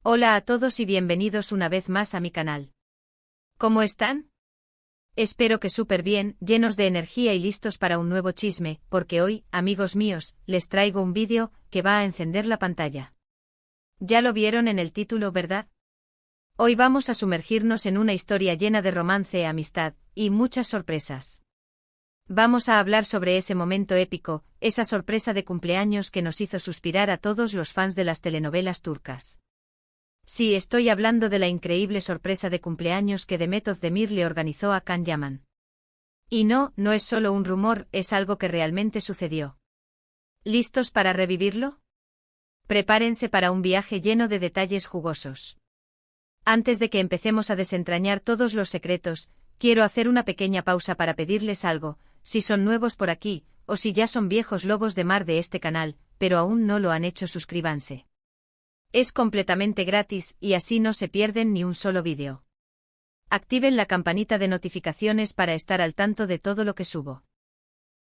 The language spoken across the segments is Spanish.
Hola a todos y bienvenidos una vez más a mi canal. ¿Cómo están? Espero que súper bien, llenos de energía y listos para un nuevo chisme, porque hoy, amigos míos, les traigo un vídeo que va a encender la pantalla. Ya lo vieron en el título, ¿verdad? Hoy vamos a sumergirnos en una historia llena de romance, amistad y muchas sorpresas. Vamos a hablar sobre ese momento épico, esa sorpresa de cumpleaños que nos hizo suspirar a todos los fans de las telenovelas turcas. Sí, estoy hablando de la increíble sorpresa de cumpleaños que Demet Özdemir le organizó a Can Yaman. Y no es solo un rumor, es algo que realmente sucedió. ¿Listos para revivirlo? Prepárense para un viaje lleno de detalles jugosos. Antes de que empecemos a desentrañar todos los secretos, quiero hacer una pequeña pausa para pedirles algo, si son nuevos por aquí, o si ya son viejos lobos de mar de este canal, pero aún no lo han hecho, suscríbanse. Es completamente gratis y así no se pierden ni un solo vídeo. Activen la campanita de notificaciones para estar al tanto de todo lo que subo.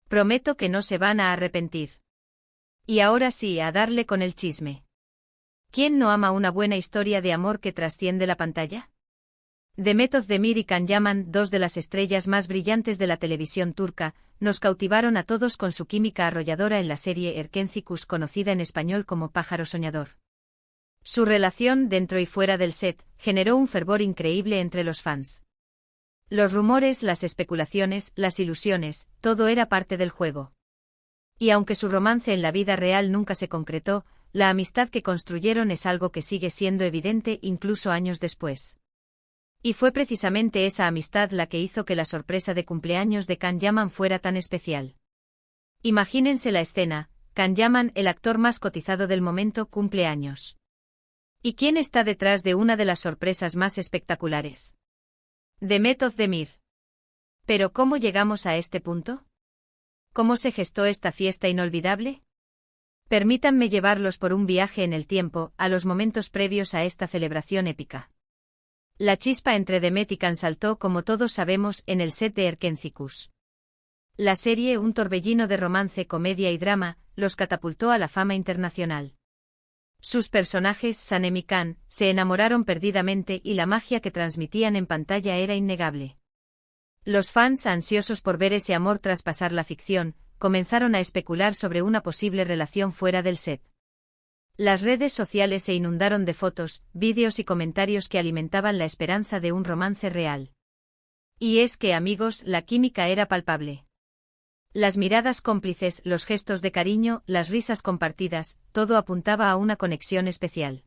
Prometo que no se van a arrepentir. Y ahora sí, a darle con el chisme. ¿Quién no ama una buena historia de amor que trasciende la pantalla? Demet Özdemir y Can Yaman, dos de las estrellas más brillantes de la televisión turca, nos cautivaron a todos con su química arrolladora en la serie Erkencikus, conocida en español como Pájaro Soñador. Su relación, dentro y fuera del set, generó un fervor increíble entre los fans. Los rumores, las especulaciones, las ilusiones, todo era parte del juego. Y aunque su romance en la vida real nunca se concretó, la amistad que construyeron es algo que sigue siendo evidente incluso años después. Y fue precisamente esa amistad la que hizo que la sorpresa de cumpleaños de Can Yaman fuera tan especial. Imagínense la escena: Can Yaman, el actor más cotizado del momento, cumple años. ¿Y quién está detrás de una de las sorpresas más espectaculares? Demet Özdemir. ¿Pero cómo llegamos a este punto? ¿Cómo se gestó esta fiesta inolvidable? Permítanme llevarlos por un viaje en el tiempo, a los momentos previos a esta celebración épica. La chispa entre Demet y Can saltó, como todos sabemos, en el set de Erkencikus. La serie, un torbellino de romance, comedia y drama, los catapultó a la fama internacional. Sus personajes, Sanem y Can, se enamoraron perdidamente y la magia que transmitían en pantalla era innegable. Los fans, ansiosos por ver ese amor traspasar la ficción, comenzaron a especular sobre una posible relación fuera del set. Las redes sociales se inundaron de fotos, vídeos y comentarios que alimentaban la esperanza de un romance real. Y es que, amigos, la química era palpable. Las miradas cómplices, los gestos de cariño, las risas compartidas, todo apuntaba a una conexión especial.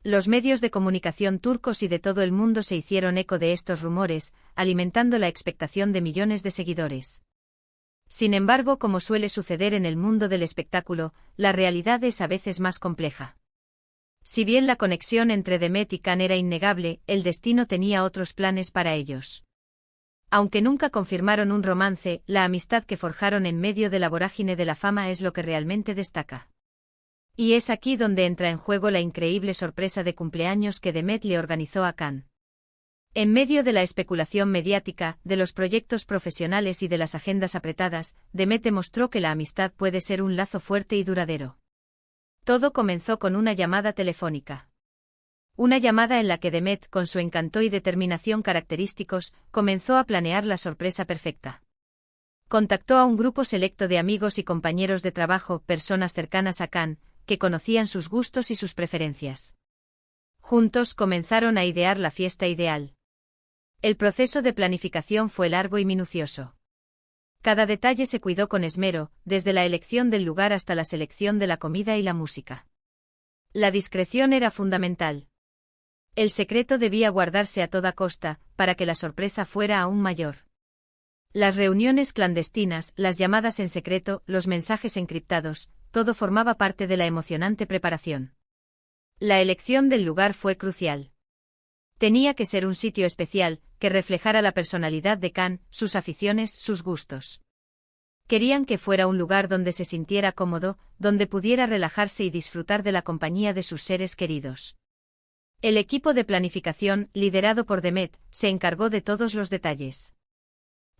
Los medios de comunicación turcos y de todo el mundo se hicieron eco de estos rumores, alimentando la expectación de millones de seguidores. Sin embargo, como suele suceder en el mundo del espectáculo, la realidad es a veces más compleja. Si bien la conexión entre Demet y Can era innegable, el destino tenía otros planes para ellos. Aunque nunca confirmaron un romance, la amistad que forjaron en medio de la vorágine de la fama es lo que realmente destaca. Y es aquí donde entra en juego la increíble sorpresa de cumpleaños que Demet le organizó a Can. En medio de la especulación mediática, de los proyectos profesionales y de las agendas apretadas, Demet demostró que la amistad puede ser un lazo fuerte y duradero. Todo comenzó con una llamada telefónica. Una llamada en la que Demet, con su encanto y determinación característicos, comenzó a planear la sorpresa perfecta. Contactó a un grupo selecto de amigos y compañeros de trabajo, personas cercanas a Can, que conocían sus gustos y sus preferencias. Juntos comenzaron a idear la fiesta ideal. El proceso de planificación fue largo y minucioso. Cada detalle se cuidó con esmero, desde la elección del lugar hasta la selección de la comida y la música. La discreción era fundamental. El secreto debía guardarse a toda costa, para que la sorpresa fuera aún mayor. Las reuniones clandestinas, las llamadas en secreto, los mensajes encriptados, todo formaba parte de la emocionante preparación. La elección del lugar fue crucial. Tenía que ser un sitio especial, que reflejara la personalidad de Can, sus aficiones, sus gustos. Querían que fuera un lugar donde se sintiera cómodo, donde pudiera relajarse y disfrutar de la compañía de sus seres queridos. El equipo de planificación, liderado por Demet, se encargó de todos los detalles.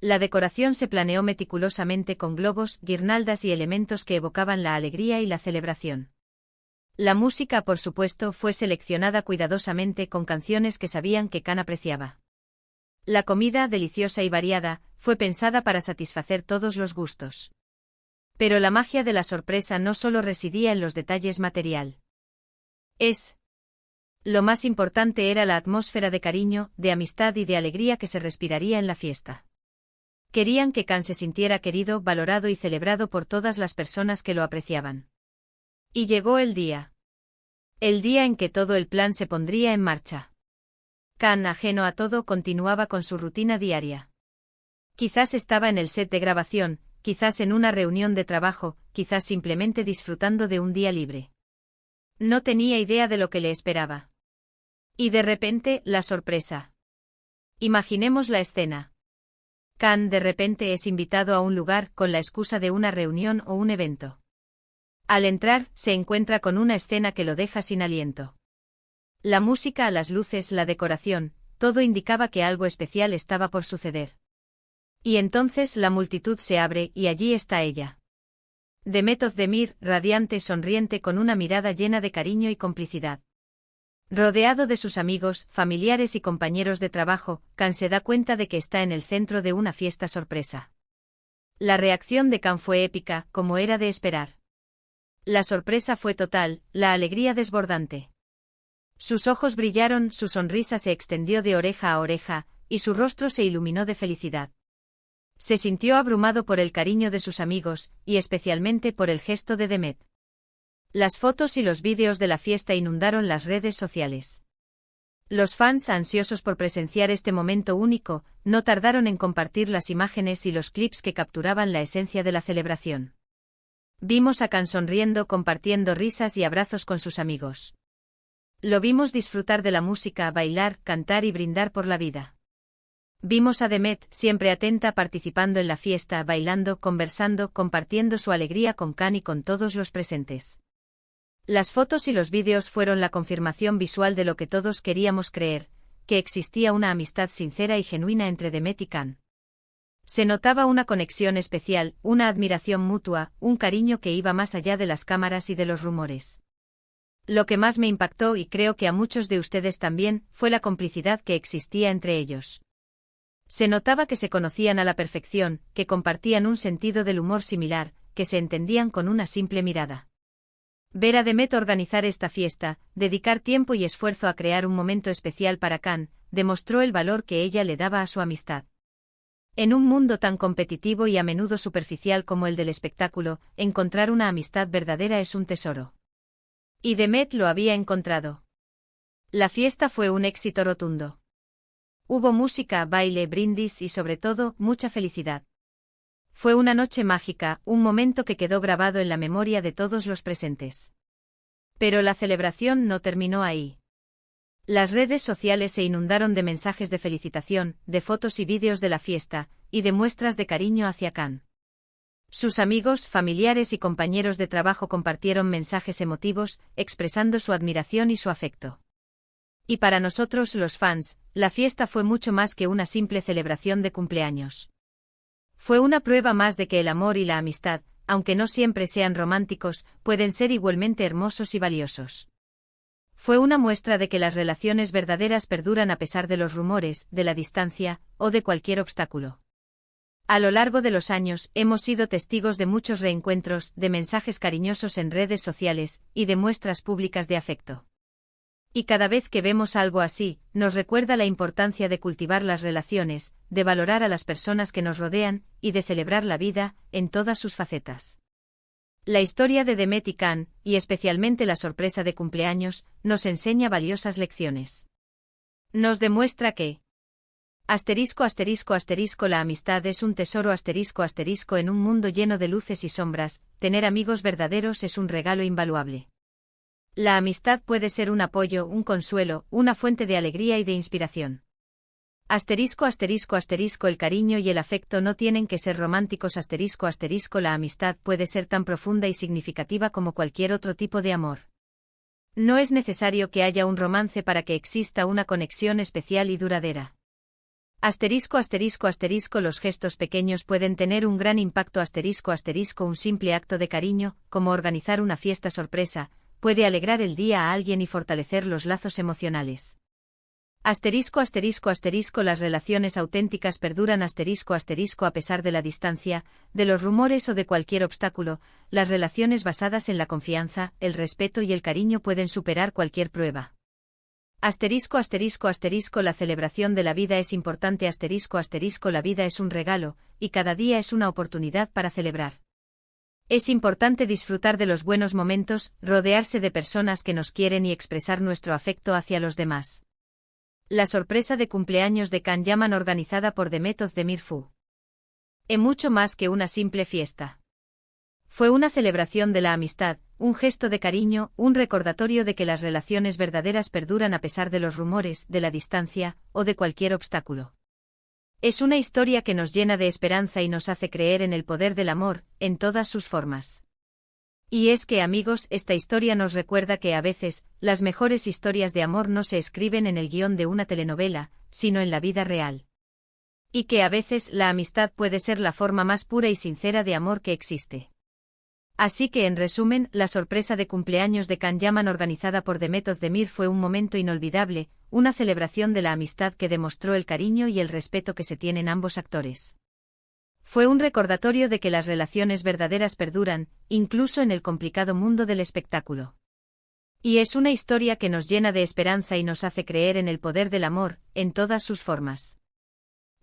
La decoración se planeó meticulosamente con globos, guirnaldas y elementos que evocaban la alegría y la celebración. La música, por supuesto, fue seleccionada cuidadosamente con canciones que sabían que Khan apreciaba. La comida, deliciosa y variada, fue pensada para satisfacer todos los gustos. Pero la magia de la sorpresa no solo residía en los detalles material. Lo más importante era la atmósfera de cariño, de amistad y de alegría que se respiraría en la fiesta. Querían que Khan se sintiera querido, valorado y celebrado por todas las personas que lo apreciaban. Y llegó el día. El día en que todo el plan se pondría en marcha. Khan, ajeno a todo, continuaba con su rutina diaria. Quizás estaba en el set de grabación, quizás en una reunión de trabajo, quizás simplemente disfrutando de un día libre. No tenía idea de lo que le esperaba. Y de repente, la sorpresa. Imaginemos la escena. Khan de repente es invitado a un lugar con la excusa de una reunión o un evento. Al entrar, se encuentra con una escena que lo deja sin aliento. La música, las luces, la decoración, todo indicaba que algo especial estaba por suceder. Y entonces la multitud se abre y allí está ella. Demet Özdemir, radiante, sonriente, con una mirada llena de cariño y complicidad. Rodeado de sus amigos, familiares y compañeros de trabajo, Khan se da cuenta de que está en el centro de una fiesta sorpresa. La reacción de Khan fue épica, como era de esperar. La sorpresa fue total, la alegría desbordante. Sus ojos brillaron, su sonrisa se extendió de oreja a oreja, y su rostro se iluminó de felicidad. Se sintió abrumado por el cariño de sus amigos, y especialmente por el gesto de Demet. Las fotos y los vídeos de la fiesta inundaron las redes sociales. Los fans, ansiosos por presenciar este momento único, no tardaron en compartir las imágenes y los clips que capturaban la esencia de la celebración. Vimos a Khan sonriendo, compartiendo risas y abrazos con sus amigos. Lo vimos disfrutar de la música, bailar, cantar y brindar por la vida. Vimos a Demet, siempre atenta, participando en la fiesta, bailando, conversando, compartiendo su alegría con Khan y con todos los presentes. Las fotos y los vídeos fueron la confirmación visual de lo que todos queríamos creer, que existía una amistad sincera y genuina entre Demet y Khan. Se notaba una conexión especial, una admiración mutua, un cariño que iba más allá de las cámaras y de los rumores. Lo que más me impactó, y creo que a muchos de ustedes también, fue la complicidad que existía entre ellos. Se notaba que se conocían a la perfección, que compartían un sentido del humor similar, que se entendían con una simple mirada. Ver a Demet organizar esta fiesta, dedicar tiempo y esfuerzo a crear un momento especial para Khan, demostró el valor que ella le daba a su amistad. En un mundo tan competitivo y a menudo superficial como el del espectáculo, encontrar una amistad verdadera es un tesoro. Y Demet lo había encontrado. La fiesta fue un éxito rotundo. Hubo música, baile, brindis y sobre todo, mucha felicidad. Fue una noche mágica, un momento que quedó grabado en la memoria de todos los presentes. Pero la celebración no terminó ahí. Las redes sociales se inundaron de mensajes de felicitación, de fotos y vídeos de la fiesta, y de muestras de cariño hacia Khan. Sus amigos, familiares y compañeros de trabajo compartieron mensajes emotivos, expresando su admiración y su afecto. Y para nosotros, los fans, la fiesta fue mucho más que una simple celebración de cumpleaños. Fue una prueba más de que el amor y la amistad, aunque no siempre sean románticos, pueden ser igualmente hermosos y valiosos. Fue una muestra de que las relaciones verdaderas perduran a pesar de los rumores, de la distancia, o de cualquier obstáculo. A lo largo de los años, hemos sido testigos de muchos reencuentros, de mensajes cariñosos en redes sociales, y de muestras públicas de afecto. Y cada vez que vemos algo así, nos recuerda la importancia de cultivar las relaciones, de valorar a las personas que nos rodean, y de celebrar la vida, en todas sus facetas. La historia de Demet y Khan, y especialmente la sorpresa de cumpleaños, nos enseña valiosas lecciones. Nos demuestra que la amistad es un tesoro en un mundo lleno de luces y sombras, tener amigos verdaderos es un regalo invaluable. La amistad puede ser un apoyo, un consuelo, una fuente de alegría y de inspiración. El cariño y el afecto no tienen que ser románticos. La amistad puede ser tan profunda y significativa como cualquier otro tipo de amor. No es necesario que haya un romance para que exista una conexión especial y duradera. Los gestos pequeños pueden tener un gran impacto. Un simple acto de cariño, como organizar una fiesta sorpresa, puede alegrar el día a alguien y fortalecer los lazos emocionales. Asterisco asterisco asterisco las relaciones auténticas perduran asterisco asterisco a pesar de la distancia, de los rumores o de cualquier obstáculo, las relaciones basadas en la confianza, el respeto y el cariño pueden superar cualquier prueba. Asterisco asterisco asterisco la celebración de la vida es importante asterisco asterisco la vida es un regalo, y cada día es una oportunidad para celebrar. Es importante disfrutar de los buenos momentos, rodearse de personas que nos quieren y expresar nuestro afecto hacia los demás. La sorpresa de cumpleaños de Can Yaman organizada por Demet Özdemir Fu. Es mucho más que una simple fiesta. Fue una celebración de la amistad, un gesto de cariño, un recordatorio de que las relaciones verdaderas perduran a pesar de los rumores, de la distancia, o de cualquier obstáculo. Es una historia que nos llena de esperanza y nos hace creer en el poder del amor, en todas sus formas. Y es que, amigos, esta historia nos recuerda que a veces, las mejores historias de amor no se escriben en el guión de una telenovela, sino en la vida real. Y que a veces la amistad puede ser la forma más pura y sincera de amor que existe. Así que en resumen, la sorpresa de cumpleaños de Can Yaman organizada por Demet Özdemir fue un momento inolvidable, una celebración de la amistad que demostró el cariño y el respeto que se tienen ambos actores. Fue un recordatorio de que las relaciones verdaderas perduran, incluso en el complicado mundo del espectáculo. Y es una historia que nos llena de esperanza y nos hace creer en el poder del amor, en todas sus formas.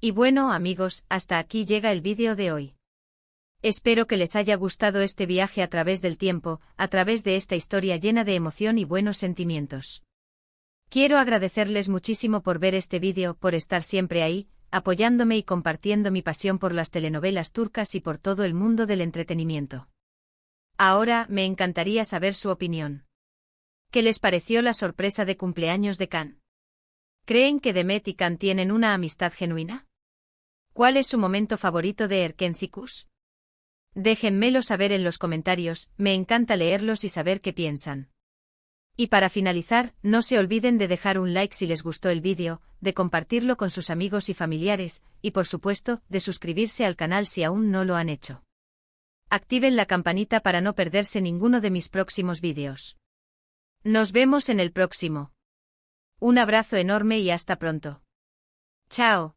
Y bueno, amigos, hasta aquí llega el vídeo de hoy. Espero que les haya gustado este viaje a través del tiempo, a través de esta historia llena de emoción y buenos sentimientos. Quiero agradecerles muchísimo por ver este vídeo, por estar siempre ahí, apoyándome y compartiendo mi pasión por las telenovelas turcas y por todo el mundo del entretenimiento. Ahora, me encantaría saber su opinión. ¿Qué les pareció la sorpresa de cumpleaños de Can? ¿Creen que Demet y Can tienen una amistad genuina? ¿Cuál es su momento favorito de Erkencikus? Déjenmelo saber en los comentarios, me encanta leerlos y saber qué piensan. Y para finalizar, no se olviden de dejar un like si les gustó el vídeo, de compartirlo con sus amigos y familiares, y por supuesto, de suscribirse al canal si aún no lo han hecho. Activen la campanita para no perderse ninguno de mis próximos vídeos. Nos vemos en el próximo. Un abrazo enorme y hasta pronto. Chao.